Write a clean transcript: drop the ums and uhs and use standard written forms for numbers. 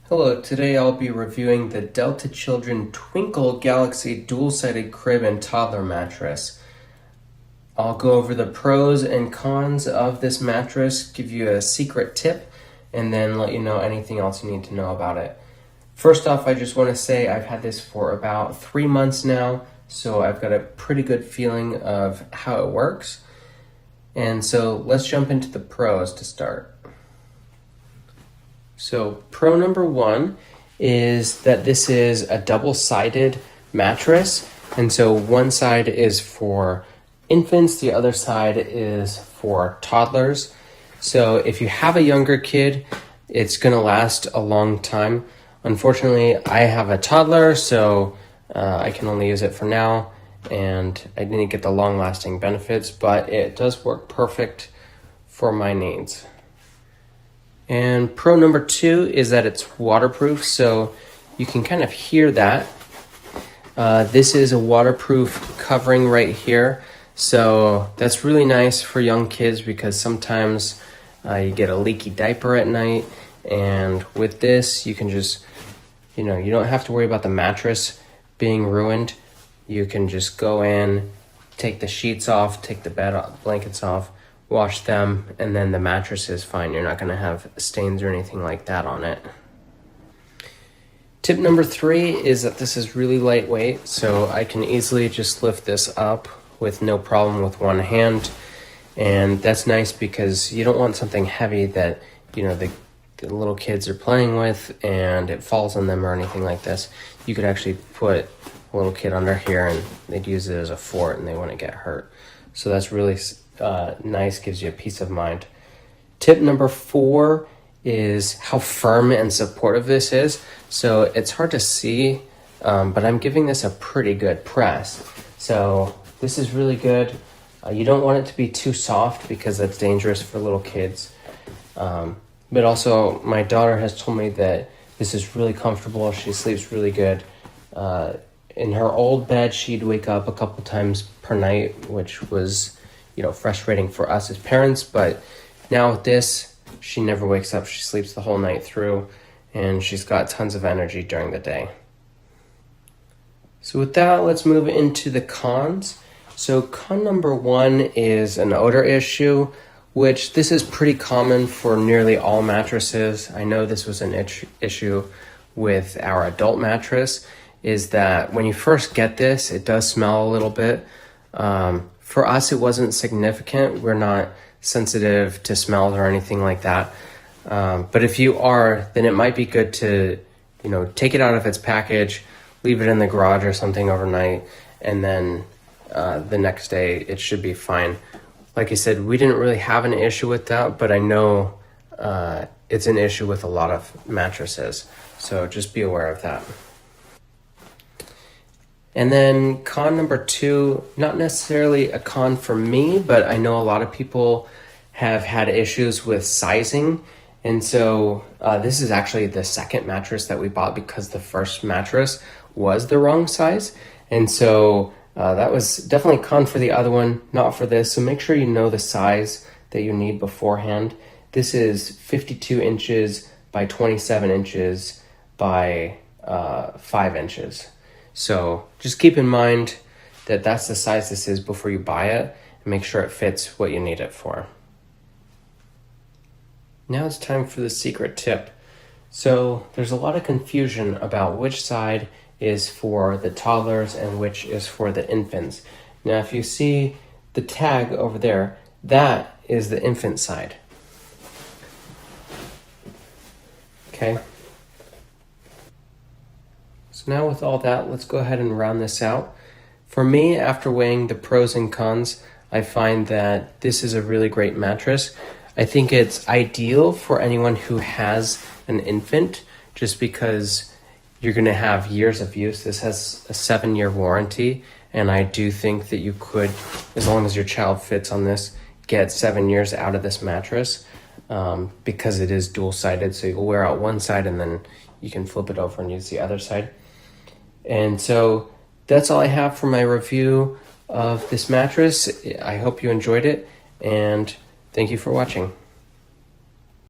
Hello, today I'll be reviewing the Delta Children Twinkle Galaxy dual-sided crib and toddler mattress. I'll go over the pros and cons of this mattress, give you a secret tip, and then let you know anything else you need to know about it. First off, I just want to say I've had this for about 3 months now, so I've got a pretty good feeling of how it works. And so let's jump into the pros to start. So pro number one is that this is a double-sided mattress, and so one side is for infants, the other side is for toddlers. So if you have a younger kid, it's going to last a long time. Unfortunately, I have a toddler, so I can only use it for now, and I didn't get the long-lasting benefits, but it does work perfect for my needs. And pro number two is that it's waterproof, so you can kind of hear that. This is a waterproof covering right here, so that's really nice for young kids because sometimes you get a leaky diaper at night, and with this you can just, you don't have to worry about the mattress being ruined. You can just go in, take the sheets off, take the blankets off, wash them, and then the mattress is fine. You're not going to have stains or anything like that on it. Tip number three is that this is really lightweight, so I can easily just lift this up with no problem with one hand. And that's nice because you don't want something heavy that, the little kids are playing with and it falls on them or anything like this. You could actually put a little kid under here and they'd use it as a fort and they wouldn't get hurt. So that's really nice, gives you a peace of mind. Tip number four is how firm and supportive this is. So it's hard to see, but I'm giving this a pretty good press. So this is really good. You don't want it to be too soft because that's dangerous for little kids. But also my daughter has told me that this is really comfortable. She sleeps really good. In her old bed, she'd wake up a couple times per night, which was frustrating for us as parents, but now with this, she never wakes up. She sleeps the whole night through, and she's got tons of energy during the day. So with that, let's move into the cons. So con number one is an odor issue, which this is pretty common for nearly all mattresses. I know this was an issue with our adult mattress, is that when you first get this, it does smell a little bit. For us, it wasn't significant. We're not sensitive to smells or anything like that. But if you are, then it might be good to, take it out of its package, leave it in the garage or something overnight, and then the next day it should be fine. Like I said, we didn't really have an issue with that, but I know it's an issue with a lot of mattresses. So just be aware of that. And then con number two, not necessarily a con for me, but I know a lot of people have had issues with sizing. And so this is actually the second mattress that we bought because the first mattress was the wrong size. And so that was definitely a con for the other one, not for this. So make sure you know the size that you need beforehand. This is 52 inches by 27 inches by 5 inches. So just keep in mind that that's the size this is before you buy it, and make sure it fits what you need it for. Now it's time for the secret tip. So there's a lot of confusion about which side is for the toddlers and which is for the infants. Now if you see the tag over there, that is the infant side. Okay. So now with all that, let's go ahead and round this out. For me, after weighing the pros and cons, I find that this is a really great mattress. I think it's ideal for anyone who has an infant just because you're going to have years of use. This has a 7-year warranty, and I do think that you could, as long as your child fits on this, get 7 years out of this mattress because it is dual-sided. So you'll wear out one side and then you can flip it over and use the other side. And so that's all I have for my review of this mattress. I hope you enjoyed it, and thank you for watching.